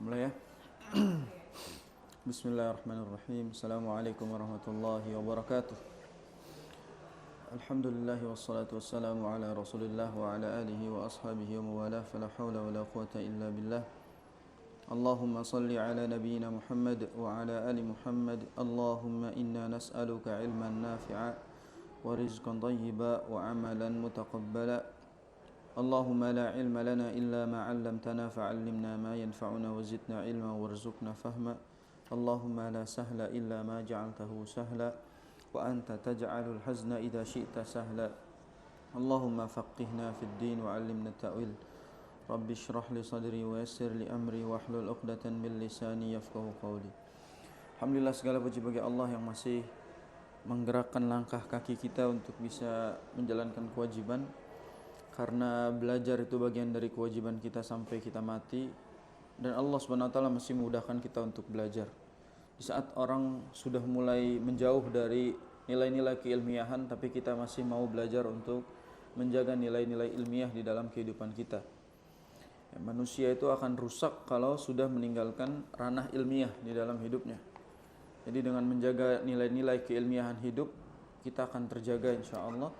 Mulai ya. Bismillahirrahmanirrahim. Assalamualaikum warahmatullahi wabarakatuh. Alhamdulillah wassalatu wassalamu ala Rasulillah wa ala alihi wa ashabihi wa mawalah. Fala haula wala quwata illa billah. Allahumma salli ala nabiyyina Muhammad wa ala ali Muhammad. Allahumma inna nas'aluka ilman nafi'a wa rizqan thayyiba wa amalan mutaqabbala. Allahumma la ilma lana illa ma 'allamtana fa'allimna ma yanfa'una wa zidna ilma warzuqna fahma. Allahumma la sahla illa ma ja'altahu sahla wa anta taj'alul hazna idza syi'ta sahla. Allahumma faqihna fid din wa 'allimna ta'wil. Rabbi shrah li sadri wa yassir li amri wa hlul 'uqdatan min lisani yafqahu qawli. Alhamdulillah, segala puji bagi Allah yang masih menggerakkan langkah kaki kita untuk bisa menjalankan kewajiban. Karena belajar itu bagian dari kewajiban kita sampai kita mati, dan Allah Subhanahu wa taala masih memudahkan kita untuk belajar. Di saat orang sudah mulai menjauh dari nilai-nilai keilmiahan, tapi kita masih mau belajar untuk menjaga nilai-nilai ilmiah di dalam kehidupan kita. Ya, manusia itu akan rusak kalau sudah meninggalkan ranah ilmiah di dalam hidupnya. Jadi dengan menjaga nilai-nilai keilmiahan hidup, kita akan terjaga insyaAllah.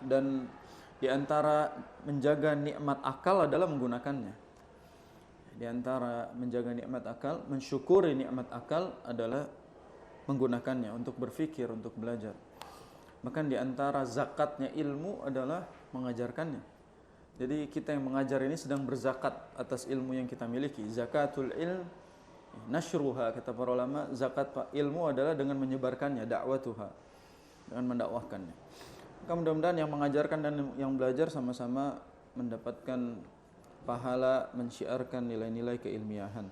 Dan di antara menjaga nikmat akal adalah menggunakannya. Di antara menjaga nikmat akal, mensyukuri nikmat akal adalah menggunakannya untuk berfikir, untuk belajar. Bahkan di antara zakatnya ilmu adalah mengajarkannya. Jadi kita yang mengajar ini sedang berzakat atas ilmu yang kita miliki. Zakatul ilm nasyruha, kata para ulama. Zakat ilmu adalah dengan menyebarkannya, dakwatuha, dengan mendakwahkannya. Mudah-mudahan yang mengajarkan dan yang belajar sama-sama mendapatkan pahala mensyiarkan nilai-nilai keilmiahan.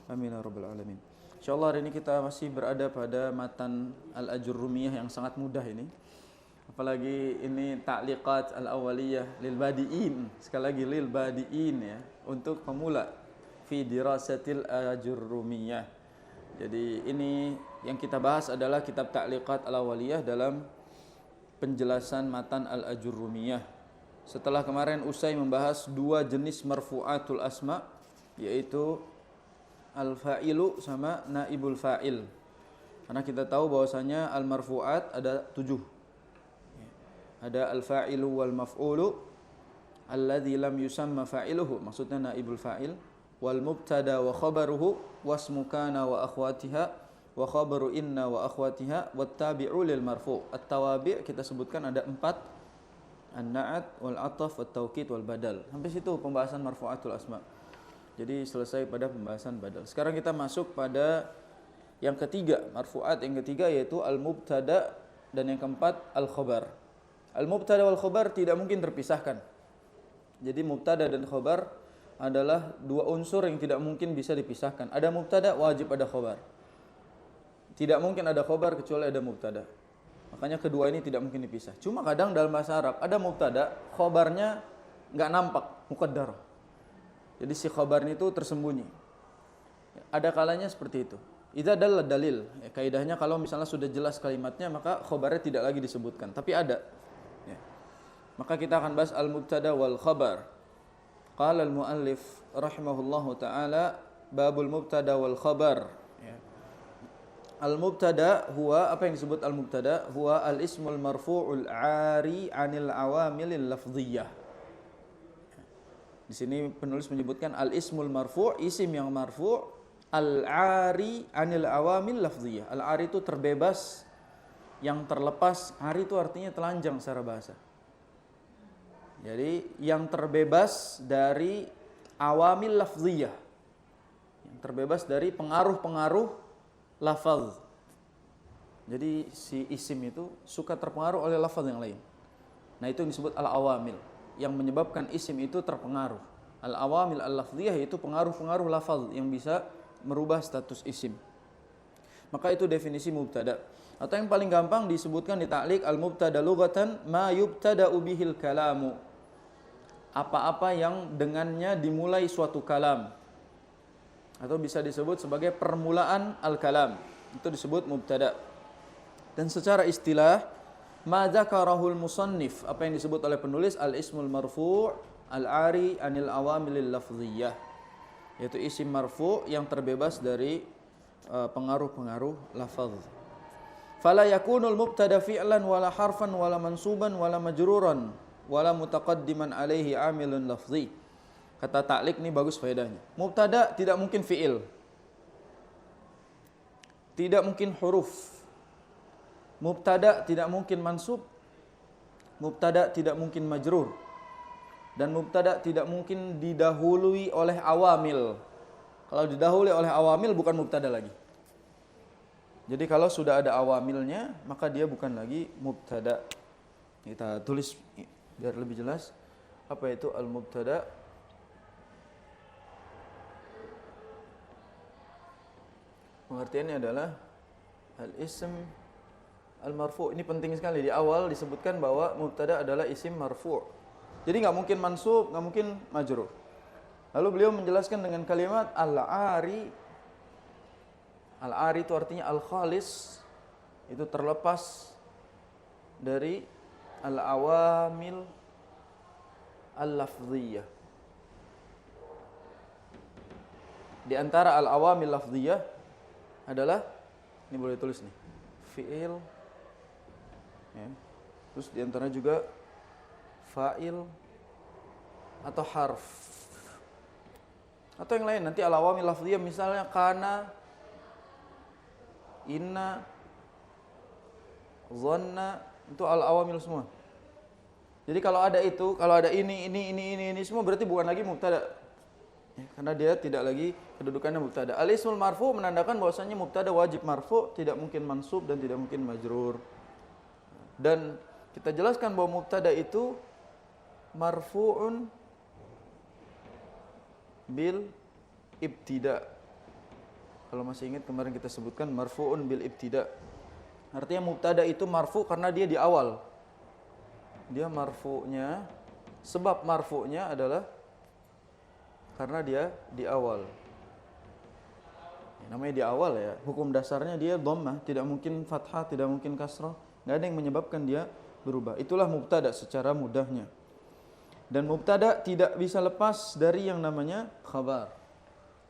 Amin ya rabbal alamin. Insyaallah hari ini kita masih berada pada matan Al-Ajurrumiyah yang sangat mudah ini. Apalagi ini ta'liqat al-awwaliyah lil badiin. Sekali lagi lil badiin ya, untuk pemula fi dirasatil Ajurrumiyah. Jadi ini yang kita bahas adalah kitab ta'liqat al-awwaliyah dalam penjelasan matan Al-Ajurrumiyah. Setelah kemarin usai membahas dua jenis marfu'atul asma, yaitu al-fa'ilu sama naibul fa'il. Karena kita tahu bahwasanya al-marfu'at ada 7. Ada al-fa'ilu wal maf'ulu alladzi lam yusamma fa'iluhu, maksudnya naibul fa'il, wal mubtada wa khabaruhu wasmu kana wa akhwatiha wa khabaru inna wa akhwatiha wat tabi'u lil marfu'. At-tawabi' kita sebutkan ada 4, an-na'at wal 'athaf wat taukid wal badal. Sampai situ pembahasan marfu'atul asma. Jadi selesai pada pembahasan badal. Sekarang kita masuk pada yang ketiga, marfu'at yang ketiga, yaitu al-mubtada, dan yang keempat al-khabar. Al-mubtada wal khabar tidak mungkin terpisahkan. Jadi mubtada dan khabar adalah dua unsur yang tidak mungkin bisa dipisahkan. Ada mubtada, wajib ada khabar. Tidak mungkin ada khobar kecuali ada mubtada. Makanya kedua ini tidak mungkin dipisah. Cuma kadang dalam bahasa Arab ada mubtada, khobarnya nggak nampak, muqaddar. Jadi si khobarnya itu tersembunyi. Ada kalanya seperti itu. Idza dalla dalil. Ya, kaidahnya kalau misalnya sudah jelas kalimatnya, maka khobarnya tidak lagi disebutkan. Tapi ada. Ya. Maka kita akan bahas al-mubtada wal khabar. Qala al-muallif rahimahullahu taala babul mubtada wal khabar. Ya. Al-mubtada huwa, apa yang disebut al-mubtada? Huwa al-ismul marfu'ul 'ari 'anil awamilil lafdhiyah. Di sini penulis menyebutkan al-ismul marfu', isim yang marfu', al-'ari 'anil awamil lafdhiyah. Al-'ari itu terbebas, yang terlepas. 'Ari itu artinya telanjang secara bahasa. Jadi yang terbebas dari awamil lafdhiyah. Yang terbebas dari pengaruh-pengaruh lafaz. Jadi si isim itu suka terpengaruh oleh lafaz yang lain. Nah, itu disebut al-awamil, yang menyebabkan isim itu terpengaruh. Al-awamil al-lafziyah itu pengaruh-pengaruh lafaz yang bisa merubah status isim. Maka itu definisi mubtada. Atau yang paling gampang disebutkan di ta'liq, al-mubtada lughatan ma yubtada'u bihil kalamu. Apa-apa yang dengannya dimulai suatu kalam. Atau bisa disebut sebagai permulaan al-kalam. Itu disebut mubtada. Dan secara istilah, ma dzakarahul musannif, apa yang disebut oleh penulis, al-ismul marfu' al-'ari anil awamilil lafdhiyah. yaitu isim marfu yang terbebas dari pengaruh-pengaruh lafaz. Fala yakunul mubtada fi'lan wala harfan wala mansuban wala majruran wala mutaqaddiman alaihi amilun lafzi. Kata ta'liq ini bagus faedahnya. Mubtada tidak mungkin fi'il, tidak mungkin huruf. Mubtada tidak mungkin mansub, mubtada tidak mungkin majrur, dan mubtada tidak mungkin didahului oleh awamil. Kalau didahului oleh awamil bukan mubtada lagi. Jadi kalau sudah ada awamilnya maka dia bukan lagi mubtada. Kita tulis biar lebih jelas apa itu al-mubtada. Pengertiannya adalah al-ism al-marfu'. Ini penting sekali, di awal disebutkan bahwa mubtada adalah isim marfu'. Jadi nggak mungkin mansub, nggak mungkin majrur. Lalu beliau menjelaskan dengan kalimat al-ari. Al-ari itu artinya al-khalis, itu terlepas dari al-awamil al-lafziyah. Di antara al-awamil lafziyah adalah, ini boleh tulis nih, fi'il, ya. Terus di antara juga fa'il atau harf atau yang lain. Nanti al-awamil lafziyah misalnya kana, inna, dhanna, itu al-awamil semua. Jadi kalau ada itu, kalau ada ini semua berarti bukan lagi mubtada. Ya, karena dia tidak lagi kedudukannya mubtada. Al-ismul marfu menandakan bahwasanya mubtada wajib marfu, tidak mungkin mansub dan tidak mungkin majrur. Dan kita jelaskan bahwa mubtada itu marfu'un bil ibtida. Kalau masih ingat kemarin kita sebutkan marfu'un bil ibtida. Artinya mubtada itu marfu karena dia di awal. Dia marfu'nya, sebab marfu'nya adalah karena dia di awal. Ya, namanya di awal ya. Hukum dasarnya dia dhammah, tidak mungkin fathah, tidak mungkin kasrah. Enggak ada yang menyebabkan dia berubah. Itulah mubtada secara mudahnya. Dan mubtada tidak bisa lepas dari yang namanya khabar.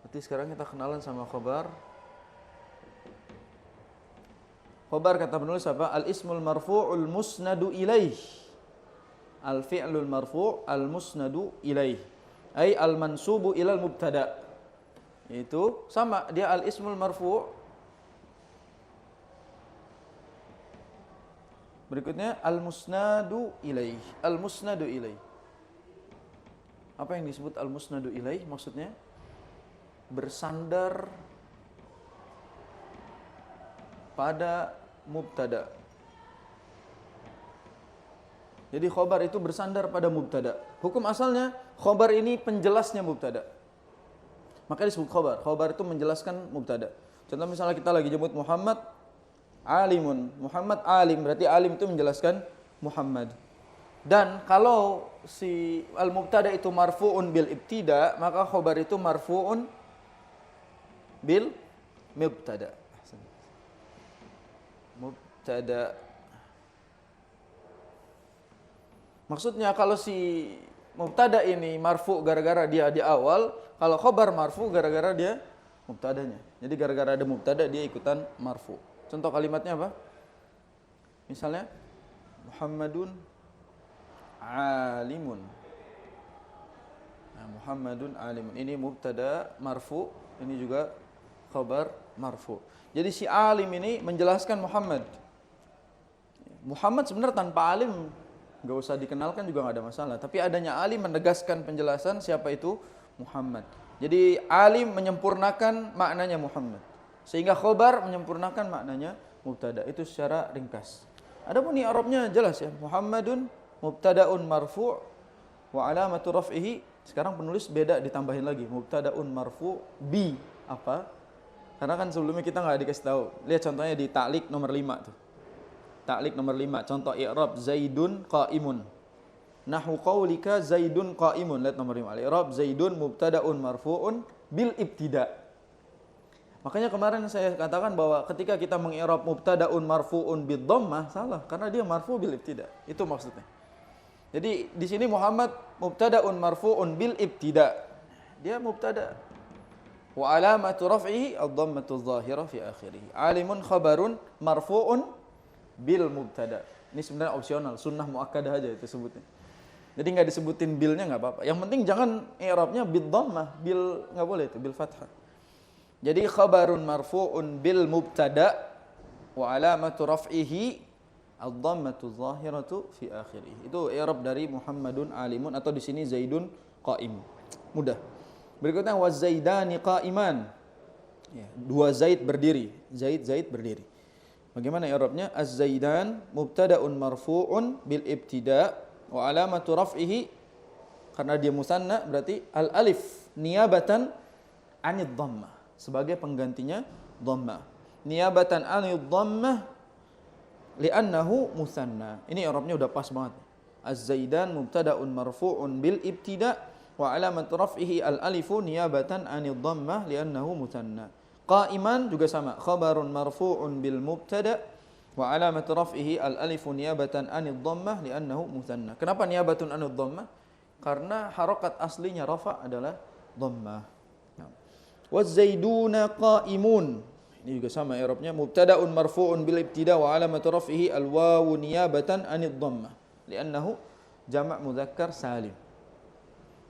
Berarti sekarang kita kenalan sama khabar. Khabar kata penulis apa? Al-ismul marfu'ul musnadu ilaih. Al-fi'lul marfu' al-musnadu ilaih. Ay al-mansubu ilal mubtada. Itu sama, dia al-ismul marfu'. Berikutnya al-musnadu ilaih. Al-musnadu ilaih. Apa yang disebut al-musnadu ilaih? Maksudnya bersandar pada mubtada. Jadi khobar itu bersandar pada mubtada. Hukum asalnya khobar ini penjelasnya mubtada. Maka disebut khobar. Khobar itu menjelaskan mubtada. Contoh misalnya kita lagi jemput Muhammad alimun. Muhammad alim, berarti alim itu menjelaskan Muhammad. Dan kalau si al-mubtada itu marfu'un bil ibtida, maka khobar itu marfu'un bil mubtada. Mubtada. Maksudnya kalau si mubtada ini marfu gara-gara dia di awal, kalau khobar marfu gara-gara dia mubtadanya. Jadi gara-gara ada mubtada dia ikutan marfu. Contoh kalimatnya apa? Misalnya Muhammadun alimun. Nah, Muhammadun alimun. Ini mubtada marfu, ini juga khabar marfu. Jadi si alim ini menjelaskan Muhammad. Muhammad sebenarnya tanpa alim nggak usah dikenalkan juga nggak ada masalah. Tapi adanya alim menegaskan penjelasan siapa itu Muhammad. Jadi alim menyempurnakan maknanya Muhammad. Sehingga khobar menyempurnakan maknanya mubtada. Itu secara ringkas. Adapun i'rabnya jelas ya. Muhammadun mubtadaun marfu' wa alamatu raf'ihi. Sekarang penulis beda ditambahin lagi. Mubtadaun marfu' bi apa? Karena kan sebelumnya kita nggak dikasih tahu. Lihat contohnya di ta'liq nomor 5 tuh. Ta'liq nomor 5, contoh i'rab Zaidun qa'imun. Nahwu qaulika Zaidun qa'imun. Lihat nomor 5. Al-i'rab Zaidun mubtada'un marfu'un bil ibtida'. Makanya kemarin saya katakan bahwa ketika kita mengi'rab mubtada'un marfu'un bid dhammah salah karena dia marfu' bil ibtida'. Itu maksudnya. Jadi di sini Muhammad mubtada'un marfu'un bil ibtida'. Dia mubtada'. wa alamatu raf'ihi ad-dhammatu adh-dhahirah fi akhirih. Alimun khabarun marfu'un bil mubtada. Ini sebenarnya opsional, sunnah muakkadah aja itu sebutnya. Jadi nggak disebutin bilnya nggak apa-apa. Yang penting jangan i'rabnya bid dhammah, bil nggak boleh itu, bil fathah. Jadi khabarun marfu'un bil mubtada wa alamatu raf'ihi ad-dhammatu adh-dhahiratu fi akhirih. Itu i'rab dari Muhammadun alimun atau di sini Zaidun qa'im. Mudah. Berikutnya wa zaidani qa'iman. Ya, dua Zaid berdiri. Zaid berdiri. Bagaimana i'rabnya? Az-zaidan mubtada'un marfu'un bil ibtida' wa alamatu raf'ihi, karena dia musanna berarti al alif niyabatan anid dhammah, sebagai penggantinya dhammah. Niyabatan anid dhammah li'annahu musanna. Ini i'rabnya udah pas banget. Az-zaidan mubtada'un marfu'un bil ibtida' wa alamatu raf'ihi al alifu niyabatan anid dhammah li'annahu musanna. Qa'iman juga sama, khabarun marfu'un bil mubtada' wa alamatu raf'ihi al alifu niyabatan anid dhammah li'annahu mutsanna. Kenapa niyabatun anid dhammah? Karena harakat aslinya rafa adalah dhammah. Waz zaiduna qa'imun. Ini juga sama i'rabnya, mubtada'un marfu'un bil ibtida' wa alamatu raf'ihi al wawu niyabatan anid dhammah li'annahu jama' mudzakkar salim.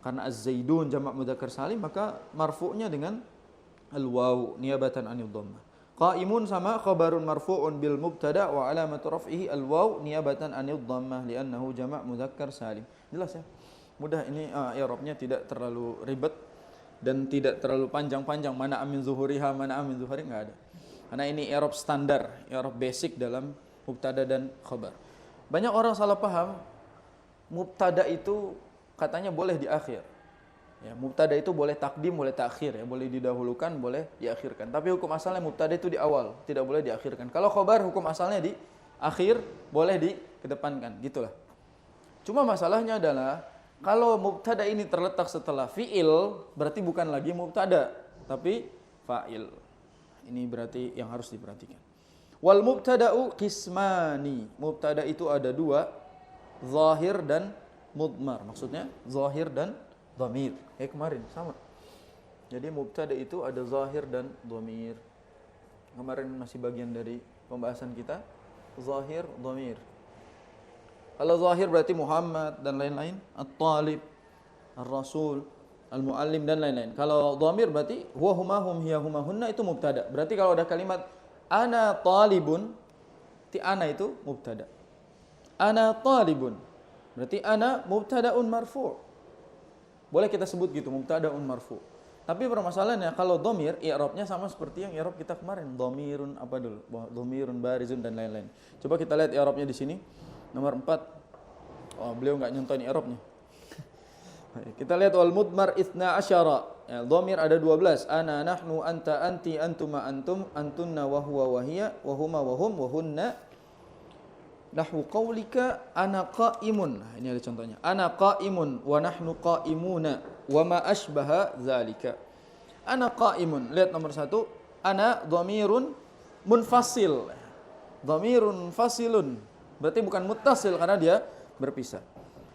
Karena az-zaidun jama' mudzakkar salim, maka marfu'nya dengan al wawu niyabatan anid dhammah. Qa'imun sama khabarun marfu'un bil mubtada' wa alamatu raf'ihi al waw niyabatan anid dhammah li'annahu jama' mudzakkar salim. Jelas ya? Mudah ini i'rabnya, tidak terlalu ribet dan tidak terlalu panjang-panjang, mana amin zuhuriha, mana amin zuhuri, enggak ada. Karena ini i'rab standar, i'rab basic dalam mubtada dan khabar. Banyak orang salah paham, mubtada itu katanya boleh di akhir. Ya, mubtada itu boleh takdim, boleh takhir, ya, boleh didahulukan, boleh diakhirkan. Tapi hukum asalnya mubtada itu di awal, tidak boleh diakhirkan. Kalau khabar hukum asalnya di akhir, boleh dikedepankan, gitulah. Cuma masalahnya adalah kalau mubtada ini terletak setelah fi'il, berarti bukan lagi mubtada, tapi fa'il. Ini berarti yang harus diperhatikan. Wal mubtada'u qismani. Mubtada itu ada dua, zahir dan mudmar. Maksudnya zahir dan dhamir. Kemarin sama. Jadi mubtada itu ada zahir dan dhamir. Kemarin masih bagian dari pembahasan kita, zahir, dhamir. Kalau zahir berarti Muhammad dan lain-lain, at-talib, ar-rasul, al-muallim dan lain-lain. Kalau dhamir berarti huwa huma hum hiya huma hunna, itu mubtada. Berarti kalau ada kalimat ana talibun, ana itu mubtada. Ana talibun berarti ana mubtadaun marfu'. Boleh kita sebut gitu, mubtada'un marfu'. Tapi permasalahannya kalau dhamir, i'rabnya sama seperti yang i'rab kita kemarin. Dhamirun apa dulu? Dhamirun barizun dan lain-lain. Coba kita lihat i'rabnya di sini. Nomor 4. Oh, beliau enggak nyontohin i'rabnya. Kita lihat wal mudmar 12. Ya, dhamir ada 12. Ana, nahnu, anta, anti, antuma, antum, antunna, wa huwa, wa hiya, wa huma, wa hum, wa hunna. Nahwu qaulika ana qa'imun. Nah, ini ada contohnya. Ana qa'imun wa nahnu qa'imuna wa ma asbaha dzalika. Ana qa'imun. Lihat nomor 1. Ana dhamirun munfasil. Dhamirun fasilun. Berarti bukan muttasil karena dia berpisah.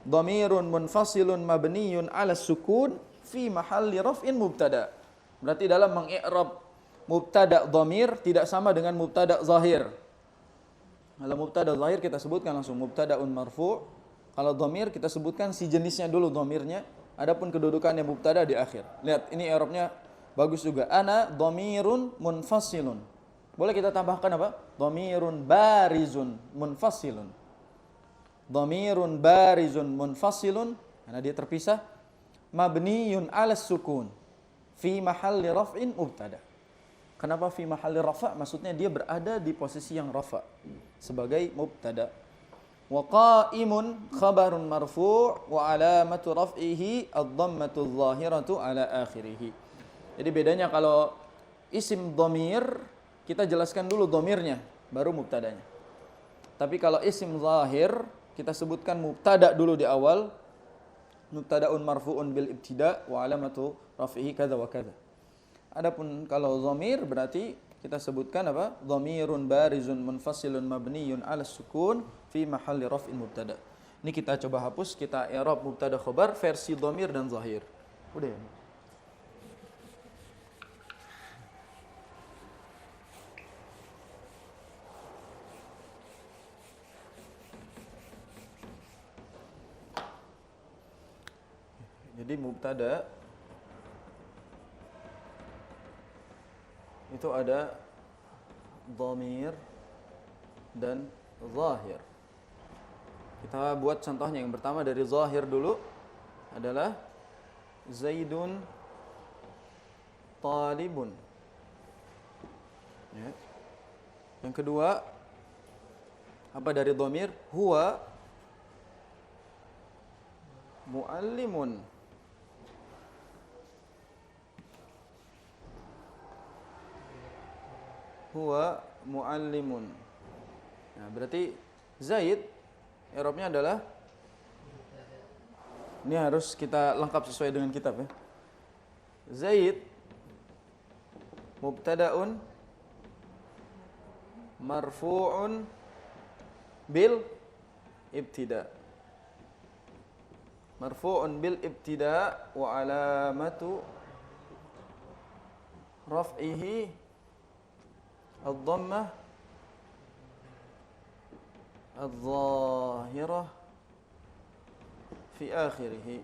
Dhamirun munfasilun mabniyun 'ala sukun fi mahalli raf'in mubtada. Berarti dalam mengi'rab mubtada dhamir tidak sama dengan mubtada zahir. Kalau mubtada zahir kita sebutkan langsung mubtadaun marfu'. Kalau dhamir kita sebutkan si jenisnya dulu dhamirnya, adapun kedudukannya mubtada di akhir. Lihat, ini i'rabnya bagus juga. Ana dhamirun munfasilun. Boleh kita tambahkan apa? Dhamirun barizun munfasilun. Dhamirun barizun munfasilun, karena dia terpisah. Mabniyun 'ala sukun fi mahalli raf'in mubtada. Kenapa fi mahalli rafa'? Maksudnya dia berada di posisi yang rafa' sebagai mubtada. Wa qa'imun khabarun marfu' wa alamatu raf'ihi ad-dhammatu adh-dhahiratu ala akhirih. Jadi bedanya kalau isim dhamir kita jelaskan dulu dhamirnya baru mubtadanya. Tapi kalau isim zahir kita sebutkan mubtada dulu di awal. Mubtada'un marfu'un bil ibtida' wa alamatu raf'ihi kadza wa kadza. Adapun kalau dhamir berarti kita sebutkan apa? Dhamirun barizun munfasilun mabniyun 'ala sukun fi mahalli raf'in mubtada. Ini kita coba hapus, kita i'rab mubtada khabar versi dhamir dan zahir. Udah ya. Jadi mubtada itu ada dhamir dan zahir. Kita buat contohnya. Yang pertama dari zahir dulu adalah Zaidun talibun. Ya. Yang kedua apa dari dhamir? Huwa muallimun. Huwa muallimun. Nah, berarti Zaid i'rabnya adalah, ini harus kita lengkap sesuai dengan kitab ya. Zaid mubtada'un marfu'un bil ibtida. Marfu'un bil ibtida wa alamatu raf'ihi ad-dhammah adh-dhahirah fi akhirih.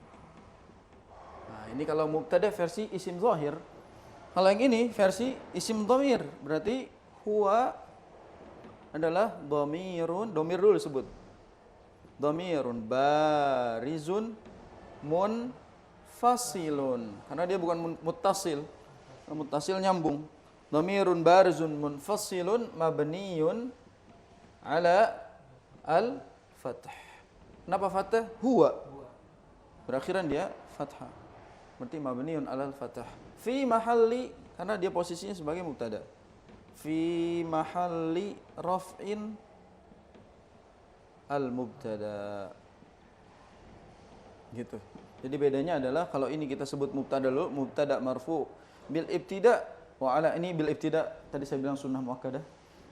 Nah, ini kalau mubtada versi isim zahir. Kalau yang ini versi isim dhamir, berarti huwa adalah dhamirun, dhamir dulu disebut. Dhamirun barizun munfasilun. Karena dia bukan muttasil. Muttasil nyambung. Dhamirun barizun munfasilun mabniyun ala al-fath. Kenapa fathah? Huwa. Berakhiran dia fathah. Berarti mabniun ala al-fath. Fi mahalli, karena dia posisinya sebagai mubtada. Fi mahalli raf'in al-mubtada. Gitu. Jadi bedanya adalah kalau ini kita sebut mubtada dulu, mubtada marfu bil ibtida wa ala, ini bil ibtida tadi saya bilang sunnah muakkadah.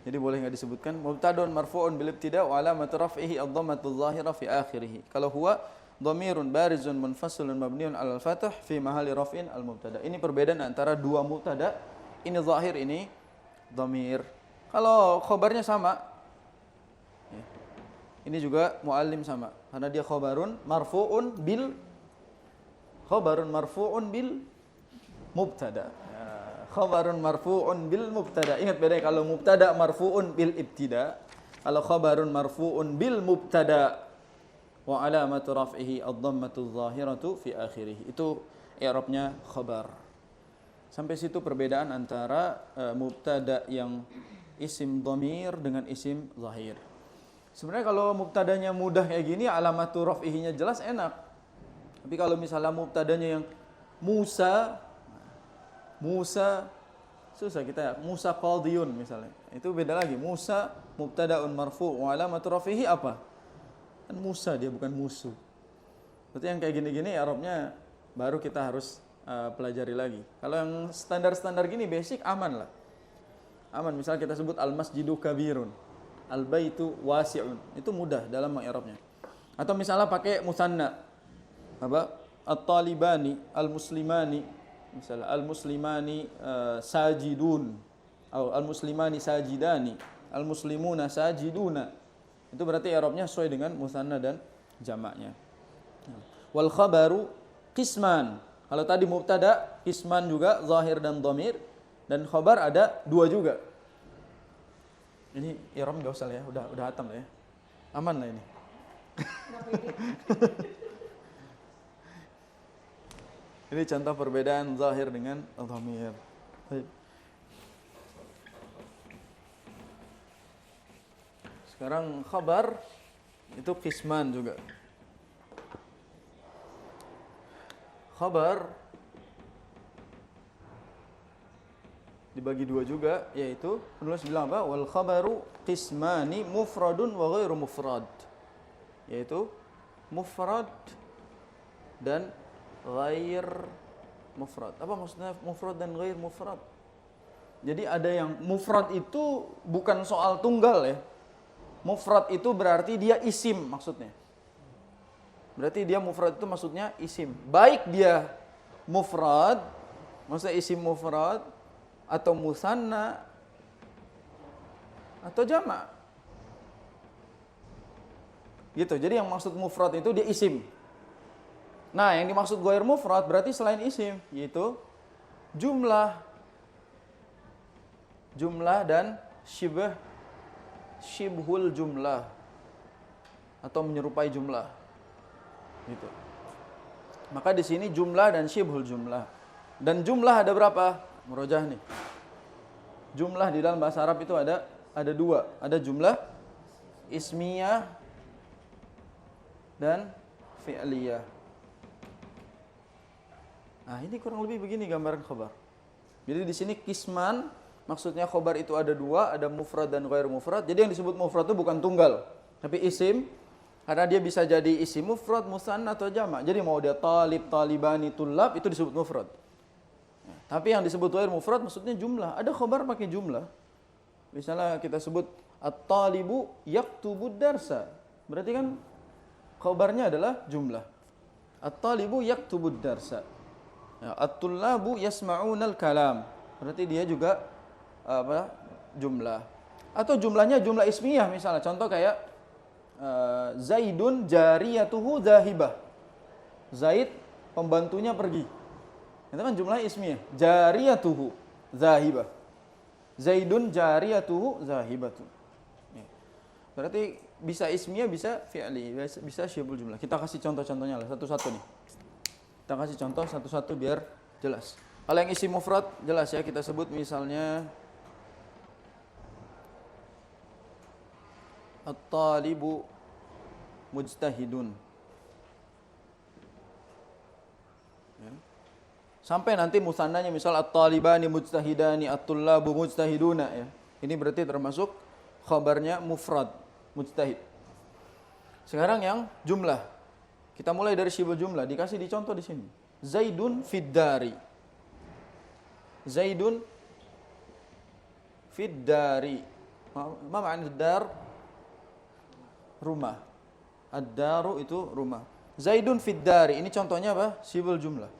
Jadi boleh enggak disebutkan mubtada'un marfu'un bil ibtida wa alamatu raf'ihi ad-dhammatu adh-dhahirah fi akhirih. Kalau huwa dhamirun barizun munfasilun mabniun 'alal fath fi mahalli raf'in al-mubtada. Ini perbedaan antara dua mubtada, ini zahir, ini dhamir. Kalau khabarnya sama, ini juga muallim sama, karena dia khabarun marfu'un bil mubtada. Khabarun marfu'un bil mubtada. Ingat bedanya kalau mubtada marfu'un bil ibtida, kalau khabarun marfu'un bil mubtada wa alamatu raf'ihi ad-dhammatu adh-dhahiratu fi akhirih. Itu i'rabnya khabar. Sampai situ perbedaan antara mubtada yang isim dhamir dengan isim zahir. Sebenarnya kalau mubtadanya mudah kayak gini, alamatu raf'ihinya jelas, enak. Tapi kalau misalnya mubtadanya yang Musa susah kita, Musa qadiyun misalnya. Itu beda lagi. Musa mubtada'un marfu' wa alamatu raf'ihi apa? Kan Musa, dia bukan musuh. Berarti yang kayak gini-gini i'rabnya baru kita harus pelajari lagi. Kalau yang standar-standar gini basic aman lah. Aman. Misal kita sebut al-masjidu kabirun, al-baitu wasi'un. Itu mudah dalam mengi'rabnya. Atau misalnya pakai musanna. Apa? At-talibani, al-muslimani. Misalnya al-muslimani sajidun atau al-muslimani sajidani, al-muslimuna sajiduna. Itu berarti i'rabnya sesuai dengan musanna dan jamaknya. Wal khabaru qisman. Kalau tadi mubtada qisman juga zahir dan dhamir, dan khabar ada dua juga. Ini i'rab enggak usah lah ya, udah hatam lah ya. Aman lah ini. Ini contoh perbedaan zahir dengan dhamir. Baik. Sekarang khabar itu qisman juga. Khabar dibagi dua juga, yaitu penulis bilang apa? Wal khabaru qismani mufradun wa ghairu mufrad. Yaitu mufrad dan ghair mufrad. Apa maksudnya mufrad dan ghair mufrad? Jadi ada yang mufrad itu bukan soal tunggal ya. Mufrad itu berarti dia isim maksudnya. Berarti dia mufrad itu maksudnya isim. Baik dia mufrad, maksudnya isim mufrad, atau musanna, atau jamak. Gitu. Jadi yang maksud mufrad itu dia isim. Nah, yang dimaksud ghair mufrad berarti selain isim, yaitu jumlah. Jumlah dan syibhul jumlah atau menyerupai jumlah. Gitu. Maka di sini jumlah dan syibhul jumlah. Dan jumlah ada berapa? Murojaah nih. Jumlah di dalam bahasa Arab itu ada dua. Ada jumlah ismiyah dan fi'liyah. Nah, ini kurang lebih begini gambaran khobar. Jadi di sini kisman, maksudnya khobar itu ada dua, ada mufrad dan ghair mufrad. Jadi yang disebut mufrad itu bukan tunggal, tapi isim. Karena dia bisa jadi isim mufrad, musanna atau jamak. Jadi mau dia talib, talibani, tulab, itu disebut mufrad. Ya, tapi yang disebut ghair mufrad maksudnya jumlah. Ada khobar pakai jumlah. Misalnya kita sebut at-talibu yaktubud darsa. Berarti kan khobarnya adalah jumlah. At-talibu yaktubud darsa. Ya, at-tullabu yasma'unal kalam. Berarti dia juga jumlah. Atau jumlahnya jumlah ismiyah misalnya. Contoh kayak Zaidun jariyatuhu zahibah. Zaid pembantunya pergi. Itu kan jumlah ismiyah. Jariyatuhu zahibah. Zaidun jariyatuhu zahibatu. Ya. Berarti bisa ismiyah, bisa fi'li, bisa syibul jumlah. Kita kasih contoh-contohnya lah satu-satu nih. Kita kasih contoh satu-satu biar jelas. Kalau yang isim mufrad jelas ya, kita sebut misalnya at-talibu mujtahidun. Ya. Sampai nanti musannanya misal at-talibani mujtahidani, at-tullabu mujtahiduna ya. Ini berarti termasuk khabarnya mufrad, mujtahid. Sekarang yang jumlah. Kita mulai dari syibul jumlah, dikasih dicontoh di sini. Zaidun fiddari. Zaidun fiddari. Ma ma'na dar? Rumah. Ad-daru itu rumah. Zaidun fiddari. Ini contohnya apa? Syibul jumlah.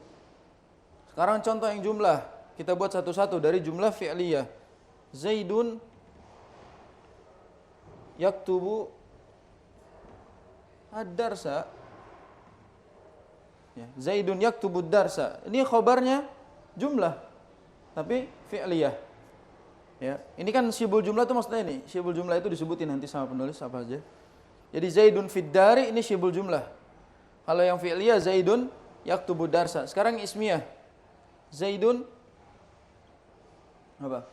Sekarang contoh yang jumlah. Kita buat satu-satu dari jumlah fi'liyah. Zaidun yaktubu ad-darsa. Ya, Zaidun yaktubud darsa. Ini khobarnya jumlah, tapi fi'liyah. Ya, ini kan syibul jumlah itu maksudnya ini. Syibul jumlah itu disebutin nanti sama penulis apa aja. Jadi Zaidun fiddari ini syibul jumlah. Kalau yang fi'liyah Zaidun yaktubud darsa. Sekarang ismiyah. Zaidun apa?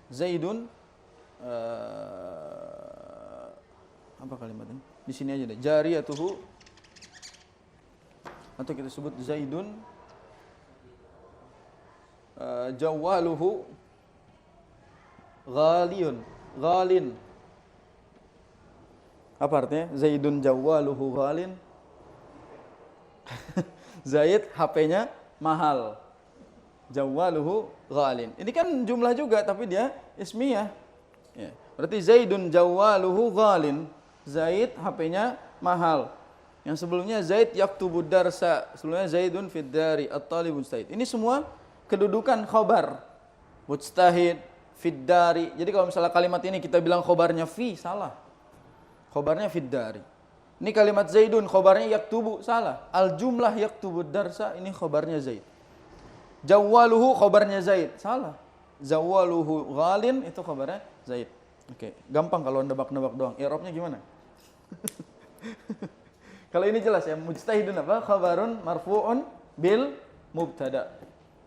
Zaidun apa kalimatnya? Di sini aja deh. Jariyatuhu, atau kita sebut Zaidun jawaluhu ghaliyun, ghalin. Apa artinya? Zaidun jawaluhu ghalin. Zaid HP-nya mahal. Jawaluhu ghalin. Ini kan jumlah juga tapi dia ismiyah. Ya. Berarti Zaidun jawaluhu ghalin. Zaid HP-nya mahal. Yang sebelumnya Zaid yaktubud darsa, sebelumnya Zaidun fiddari, at-talib mujtahid. Ini semua kedudukan khobar. Mujtahid, fiddari. Jadi kalau misalnya kalimat ini kita bilang khobarnya fi, salah. Khobarnya fiddari. Ini kalimat Zaidun, khobarnya yaktubu, salah. Al-jumlah yaktubud darsa, ini khobarnya Zaid. Jawaluhu, khobarnya Zaid, salah. Zawaluhu ghalin, itu khobarnya Zaid. Oke, gampang kalau nebak-nebak doang. I'rabnya gimana? Kalau ini jelas ya, mujtahidun apa? Khabarun marfu'un bil mubtada.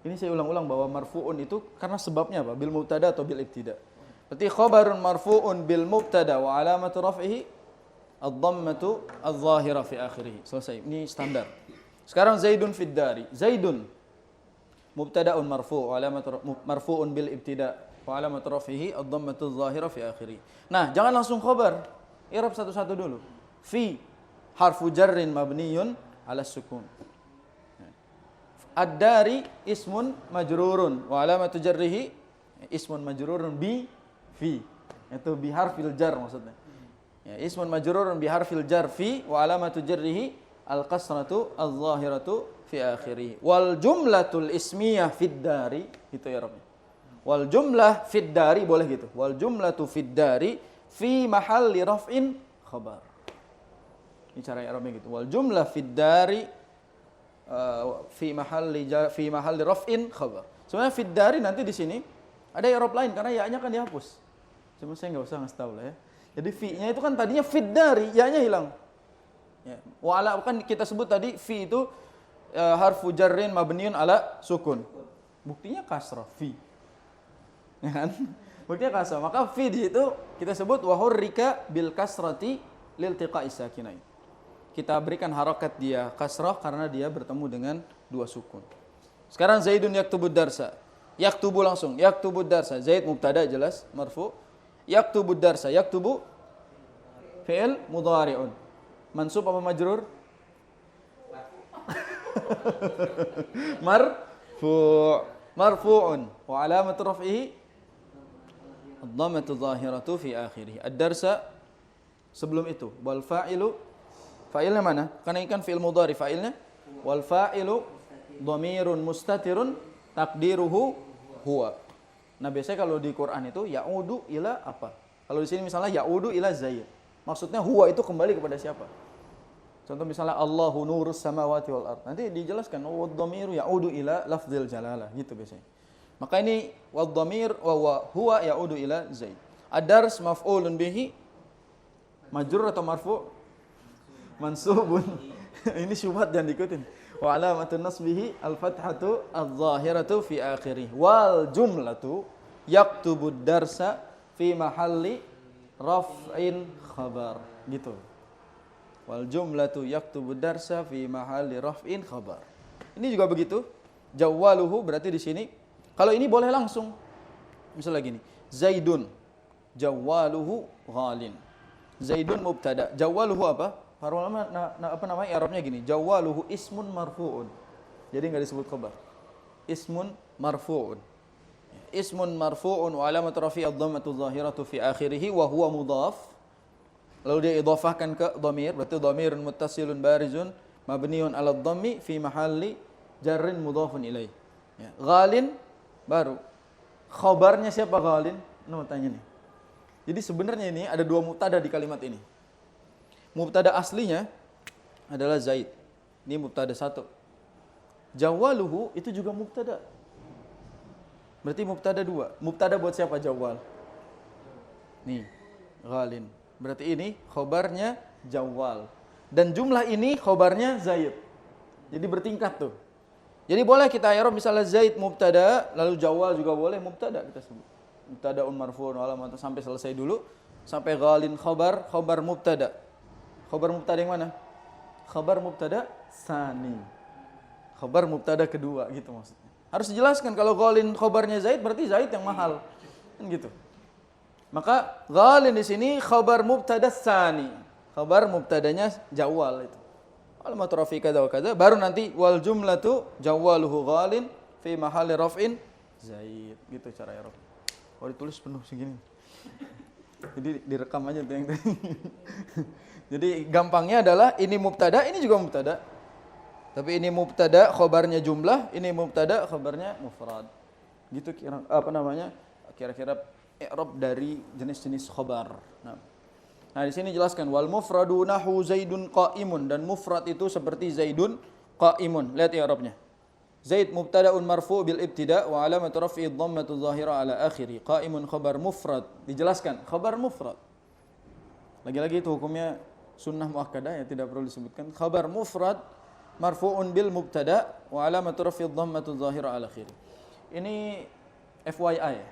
Ini saya ulang-ulang bahwa marfu'un itu karena sebabnya apa? Bil mubtada atau bil ibtida. Berarti khabarun marfu'un bil mubtada wa alamatu raf'ihi ad-dhammatu adh-dhahira fi akhirih. Selesai. Ini standar. Sekarang Zaidun fiddari. Zaidun mubtada'un marfu' wa alamatu marfu'un bil ibtida wa alamatu raf'ihi ad-dhammatu adh-dhahira fi akhirih. Nah, jangan langsung khabar. I'rab satu-satu dulu. Fi harfu jarrin mabniyun ala sukun. Ad-dari ismun majrurun wa alamatu jarrihi ismun majrurun bi fi. Itu bi harfil jar maksudnya. Ya, ismun majrurun bi harfil jar fi wa alamatu jarrihi al-kasratu adh-dhahiratu fi akhirih. Wal jumlatul ismiyah fid dari, itu ya Rabbi. Wal jumlah fid dari boleh gitu. Wal jumlatu fid dari fi mahalli raf'in khabar. Ini cara i'rabnya gitu. Wal jumlah fid dari fi mahalli raf'in khabar. Sebenarnya fid dari nanti di sini ada i'rab lain karena ya-nya kan dihapus. Cuma saya enggak usah ngasih tahu lah ya. Jadi fi-nya itu kan tadinya fid dari, ya-nya hilang. Ya. Wa ala kan kita sebut tadi fi itu harfu jarrin mabniun ala sukun. Buktinya kasrah fi. Ya kan? Buktinya kasrah. Maka fi di situ kita sebut wa hurrika bil kasrati liltiqa'i sakinain. Kita berikan harakat dia kasrah karena dia bertemu dengan dua sukun. Sekarang Zaidun yaktubud darsa. Yaktubu langsung. Yaktubud darsa. Zaid mubtada jelas marfu. Yaktubud darsa. Yaktubu fi'il mudhari'un. Mansub apa majrur? Marfu'un. Wa alamatu raf'ihi ad-dhammatu dhahiratu fi akhirih. Ad-darsa sebelum itu. Wal fa'ilu, fa'ilnya mana? Karena ini kan fi'il mudhari, fa'ilnya wal fa'ilu dhamirun mustatirun takdiruhu huwa. Nah, biasanya kalau di Quran itu ya'udu ila apa? Kalau di sini misalnya ya'udu ila Zaid. Maksudnya huwa itu kembali kepada siapa? Contoh misalnya Allahu nurus samawati wal ard. Nanti dijelaskan wad-dhamiru ya'udu ila lafdzil jalalah gitu biasanya. Maka ini wad-dhamir wa huwa ya'udu ila Zaid. Ad-dars maf'ulun bihi majrur atau marfu'? Mansubun. Ini syubhat jangan diikutin. Wa alamatun nasbihi al-fathatu adh-dhahiratu fi akhirih. Wal jumlatu yaktubud darsa fi mahalli raf'in khabar. Gitu. Wal jumlatu yaktubud darsa fi mahalli raf'in khabar. Ini juga begitu. Jawwaluhu berarti di sini kalau ini boleh langsung. Misalnya gini, Zaidun jawwaluhu ghalin. Zaidun mubtada. Jawwaluhu apa? Para ulama apa namanya i'rabnya gini, jawwaluhu ismun marfu'un. Jadi enggak disebut khabar. Ismun marfu'un. Ismun marfu'un wa alamatu rafi'i ad-dhammatu dhahiratu fi akhirih wa huwa mudhaf. Lalu dia idhafahkan ke dhamir, berarti dhamirun muttasilun barizun mabniun 'ala ad-dhammi fi mahalli jarrin mudhafun ilaih. Ya. Ghalin baru. Khabarnya siapa ghalin? Nah, mau tanya nih. Jadi sebenarnya ini ada dua mubtada di kalimat ini. Mubtada aslinya adalah Zaid. Ini mubtada satu. Jawwaluhu itu juga mubtada. Berarti mubtada dua. Mubtada buat siapa jawwal? Nih, ghalin. Berarti ini khobarnya jawwal. Dan jumlah ini khobarnya Zaid. Jadi bertingkat tuh. Jadi boleh kita i'rab misalnya Zaid mubtada, lalu jawwal juga boleh mubtada kita sebut. Mubtadaun marfu'un alamat sampai selesai dulu. Sampai ghalin khobar mubtada. Khabar mubtada yang mana? Khabar mubtada sani. Khabar mubtada kedua gitu maksudnya. Harus dijelaskan kalau ghalin khabarnya Zaid berarti Zaid yang mahal. Kan gitu. Maka ghalin di sini khabar mubtada sani. Khabar mubtadanya jawwal itu. Alamat rafi kada wa kada baru nanti wal jumlatu jawwaluhu ghalin fi mahalli raf'in Zaid. Gitu cara i'rab. Oh ditulis penuh segini. Jadi direkam aja tuh yang tadi. Jadi gampangnya adalah ini mubtada, ini juga mubtada. Tapi ini mubtada khabarnya jumlah, ini mubtada khabarnya mufrad. Gitu kira apa namanya? Kira-kira i'rab dari jenis-jenis khabar. Nah, di sini jelaskan wal mufradu nahu Zaidun qa'imun dan mufrad itu seperti Zaidun qa'imun. Lihat i'rabnya. Zaid mubtada'un marfu' bil ibtida' wa alamatu raf'i dhammatu dhahira ala akhiri. Qa'imun khabar mufrad. Dijelaskan khabar mufrad. Lagi-lagi itu hukumnya sunnah muakkadah ya tidak perlu disebutkan. Khabar mufrad marfu'un bil mubtada' wa alamatu raf'i dhammatu dhahira ala akhiri. Ini FYI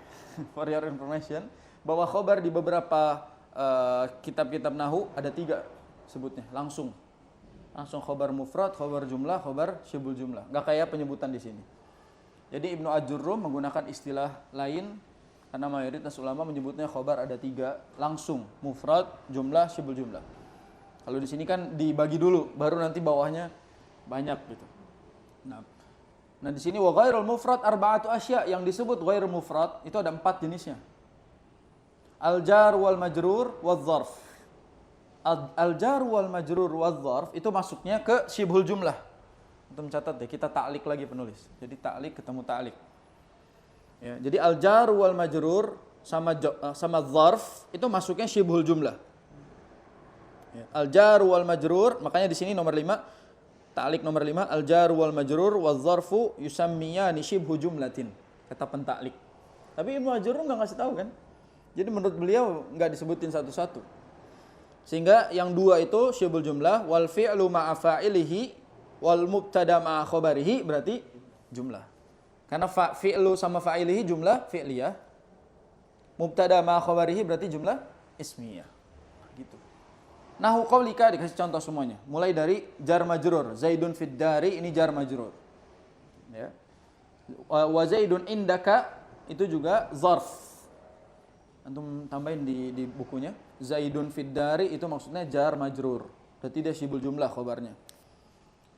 for your information bahwa khabar di beberapa kitab-kitab nahu ada 3 sebutnya langsung khabar mufrad, khabar jumlah, khabar syibul jumlah. Enggak kayak penyebutan di sini. Jadi Ibnu Ajurrum menggunakan istilah lain karena mayoritas ulama menyebutnya khabar ada 3 langsung, mufrad, jumlah, syibul jumlah. Kalau di sini kan dibagi dulu, baru nanti bawahnya banyak gitu. Nah di sini wa ghairul mufrad arba'atu asya, yang disebut ghairul mufrad itu ada 4 jenisnya. Al-jar wal majrur wal dzarf. Al-jar wal majrur wal dzarf itu masuknya ke syibhul jumlah. Untuk mencatat deh, kita ta'liq lagi penulis. Jadi ta'liq ketemu ta'liq. Ya, jadi al-jar wal majrur sama dzarf itu masuknya syibhul jumlah. Ya. Al-jar wal majrur, makanya di sini nomor 5, ta'liq nomor 5, al-jar wal majrur wal zarfu yusammiyani shibhu jumlatin. Kata pentaklik. Tapi Ibnu Ajurrum enggak ngasih tahu kan? Jadi menurut beliau enggak disebutin satu-satu. Sehingga yang dua itu syibhul jumlah, wal fi'lu ma'a fa'ilihi wal mubtada ma'a khabarihi berarti jumlah. Karena fi'lu sama fa'ilihi jumlah fi'liyah. Mubtada ma'a khabarihi berarti jumlah ismiyah. Gitu. Nahu qaulika dikasih contoh semuanya. Mulai dari jar majrur, Zaidun fid dari ini jar majrur. Ya. Wa Zaidun indaka itu juga zarf. Antum tambahin di bukunya. Zaidun fid dari itu maksudnya jar majrur. Berarti dia syibul jumlah khabarnya.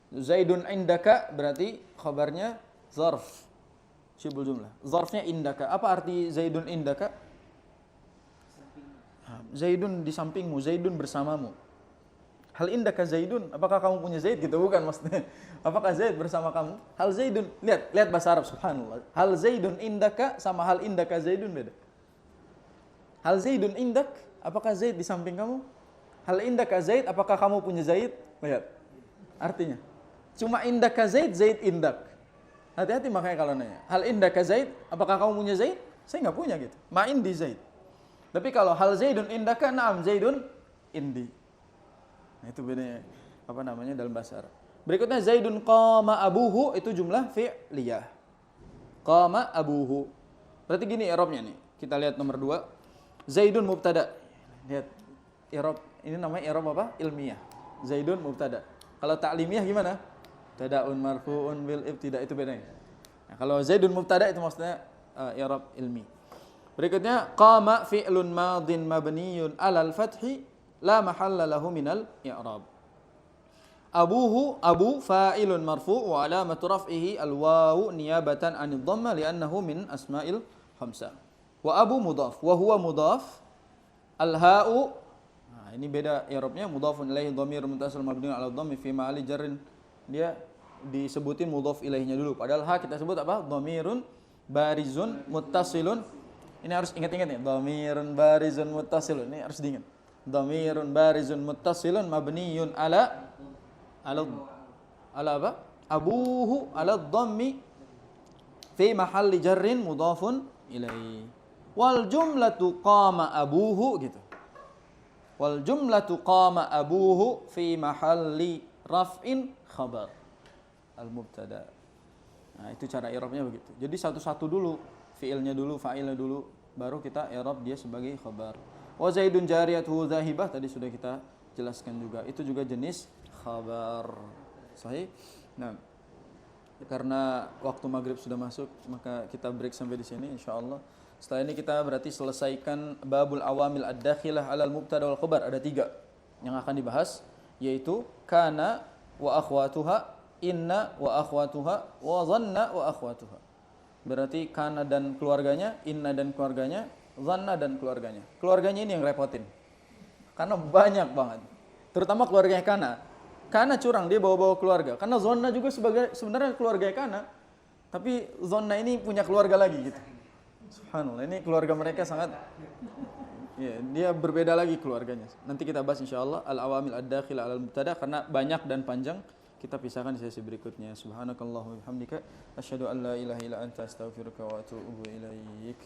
Zaidun indaka berarti khabarnya zarf. Syibul jumlah. Zarfnya indaka. Apa arti Zaidun indaka? Zaidun di sampingmu, Zaidun bersamamu. Hal indaka Zaidun, apakah kamu punya Zaid gitu? Bukan maksudnya. Apakah Zaid bersama kamu? Hal Zaidun, lihat bahasa Arab subhanallah. Hal Zaidun indaka sama hal indaka Zaidun beda. Hal Zaidun indak, apakah Zaid di samping kamu? Hal indaka Zaid, apakah kamu punya Zaid? Lihat. Artinya, cuma indaka Zaid, Zaid indak. Hati-hati makanya kalau nanya. Hal indaka Zaid, apakah kamu punya Zaid? Saya nggak punya gitu. Ma indi Zaid. Tapi kalau hal Zaidun indaka, na'am Zaidun indi. Nah, itu bedanya apa namanya dalam bahasa Arab. Berikutnya Zaidun qama abuhu itu jumlah fi'liyah. Qama abuhu. Berarti gini i'rabnya nih. Kita lihat nomor 2. Zaidun mubtada. Lihat i'rab ini namanya i'rab apa? Ilmiah. Zaidun mubtada. Kalau ta'limiyah gimana? Tada'un marfu'un bil ibtida, itu bedanya. Nah, kalau Zaidun mubtada itu maksudnya i'rab ilmi. Berikutnya qama fi'lun madin mabniyun 'alal fathi la mahalla lahu minal i'rab. Abuhu abu fa'ilun marfu' wa 'alamatu raf'ihi al-wawu niyabatan 'anid dhamma li'annahu min asma'il khamsah. Wa abu mudhaf wa huwa mudhaf al-ha'u. Nah, ini beda i'rabnya, mudhafun ilaihi dhamir muttasil mabniun 'ala dhammi fi ma'ali jarrin. Dia disebutin mudhaf ilaihnya dulu. Padahal ha kita sebut apa? Dhamirun barizun muttasilun. Ini harus ingat-ingat nih, dhamirun barizun muttasilun. Ini harus diingat. Dhamirun barizun muttasilun mabniyun ala apa? Abuhu ala dhammi fi mahalli jarrin mudhafun ilaihi. Wal jumlatu qama abuhu gitu. Wal jumlatu qama abuhu fi mahalli raf'in khabar al-mubtada. Nah, itu cara i'rabnya begitu. Jadi satu-satu dulu, fi'ilnya dulu, fa'ilnya dulu, baru kita i'rab dia sebagai khabar. Wa Zaidun jariyatuhu dzahibah tadi sudah kita jelaskan juga. Itu juga jenis khabar. Sahih? Nah, karena waktu maghrib sudah masuk, maka kita break sampai di sini insyaallah. Setelah ini kita berarti selesaikan babul awamil ad-dakhilah 'alal mubtada wal khabar. Ada 3 yang akan dibahas, yaitu kana wa akhwatuha, inna wa akhwatuha, wa dhanna wa akhwatuha. Berarti kana dan keluarganya, inna dan keluarganya, dhanna dan keluarganya. Keluarganya ini yang repotin. Karena banyak banget. Terutama keluarganya kana. Kana curang, dia bawa-bawa keluarga. Karena dhanna juga sebenarnya keluarganya kana. Tapi dhanna ini punya keluarga lagi gitu. Subhanallah, ini keluarga mereka sangat ya, dia berbeda lagi keluarganya. Nanti kita bahas insyaallah al-awamil ad-dakhil 'alal mubtada karena banyak dan panjang. Kita pisahkan di sesi berikutnya. Subhanakallahumma wa bihamdika asyhadu an la ilaha illa anta astaghfiruka wa atubu ilaik.